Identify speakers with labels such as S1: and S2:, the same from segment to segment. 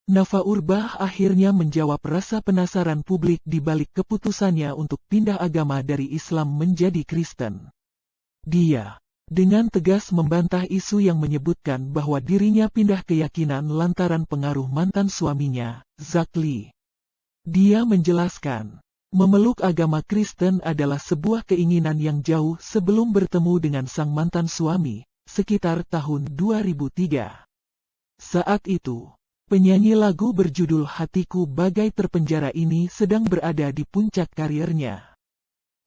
S1: Nafa Urbah akhirnya menjawab rasa penasaran publik di balik keputusannya untuk pindah agama dari Islam menjadi Kristen. Dia dengan tegas membantah isu yang menyebutkan bahwa dirinya pindah keyakinan lantaran pengaruh mantan suaminya, Zack Lee. Dia menjelaskan, memeluk agama Kristen adalah sebuah keinginan yang jauh sebelum bertemu dengan sang mantan suami, sekitar tahun 2003. Saat itu, penyanyi lagu berjudul Hatiku Bagai Terpenjara ini sedang berada di puncak karirnya.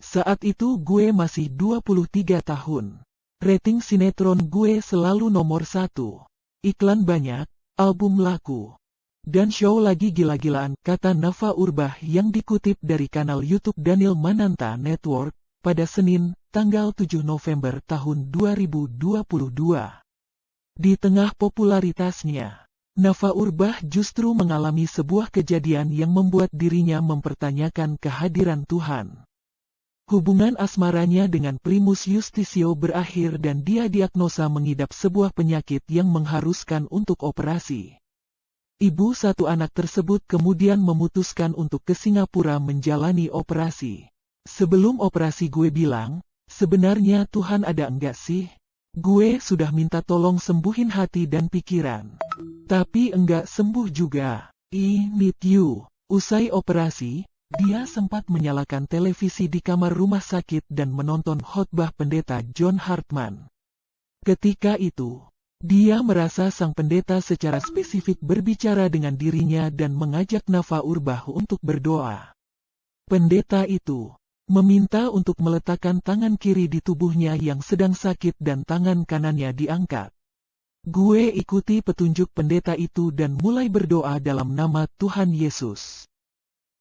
S1: Saat itu gue masih 23 tahun. Rating sinetron gue selalu nomor 1. Iklan banyak, album laku, dan show lagi gila-gilaan, kata Nafa Urbah yang dikutip dari kanal YouTube Daniel Mananta Network pada Senin, tanggal 7 November tahun 2022. Di tengah popularitasnya, Nafa Urbah justru mengalami sebuah kejadian yang membuat dirinya mempertanyakan kehadiran Tuhan. Hubungan asmaranya dengan Primus Yustisio berakhir dan dia diagnosa mengidap sebuah penyakit yang mengharuskan untuk operasi. Ibu satu anak tersebut kemudian memutuskan untuk ke Singapura menjalani operasi. Sebelum operasi gue bilang, sebenarnya Tuhan ada enggak sih? Gue sudah minta tolong sembuhin hati dan pikiran. Tapi enggak sembuh juga. I need you. Usai operasi, dia sempat menyalakan televisi di kamar rumah sakit dan menonton khotbah pendeta John Hartman. Ketika itu, dia merasa sang pendeta secara spesifik berbicara dengan dirinya dan mengajak Nafa Urbah untuk berdoa. Pendeta itu meminta untuk meletakkan tangan kiri di tubuhnya yang sedang sakit dan tangan kanannya diangkat. Gue ikuti petunjuk pendeta itu dan mulai berdoa dalam nama Tuhan Yesus.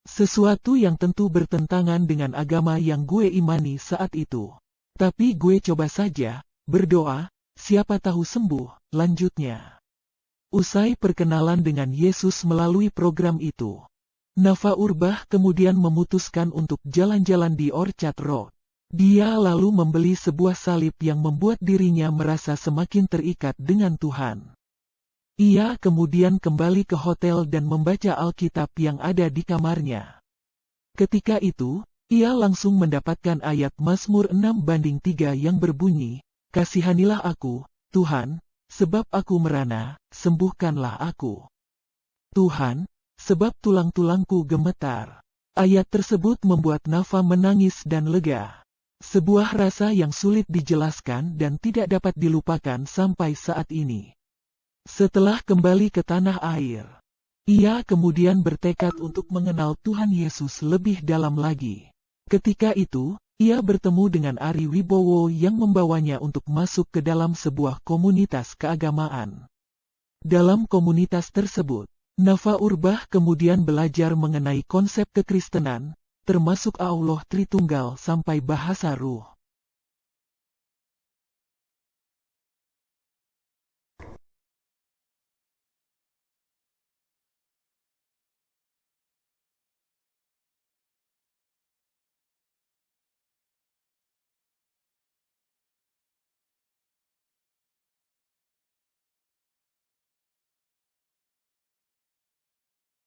S1: Sesuatu yang tentu bertentangan dengan agama yang gue imani saat itu. Tapi gue coba saja, berdoa, siapa tahu sembuh, lanjutnya. Usai perkenalan dengan Yesus melalui program itu, Nafa Urbah kemudian memutuskan untuk jalan-jalan di Orchard Road. Dia lalu membeli sebuah salib yang membuat dirinya merasa semakin terikat dengan Tuhan. Ia kemudian kembali ke hotel dan membaca Alkitab yang ada di kamarnya. Ketika itu, ia langsung mendapatkan ayat Mazmur 6:3 yang berbunyi, "Kasihanilah aku, Tuhan, sebab aku merana, sembuhkanlah aku. Tuhan, sebab tulang-tulangku gemetar." Ayat tersebut membuat Nafa menangis dan lega. Sebuah rasa yang sulit dijelaskan dan tidak dapat dilupakan sampai saat ini. Setelah kembali ke tanah air, ia kemudian bertekad untuk mengenal Tuhan Yesus lebih dalam lagi. Ketika itu, ia bertemu dengan Ari Wibowo yang membawanya untuk masuk ke dalam sebuah komunitas keagamaan. Dalam komunitas tersebut, Nafa Urbah kemudian belajar mengenai konsep kekristenan, termasuk Allah Tritunggal sampai bahasa ruh.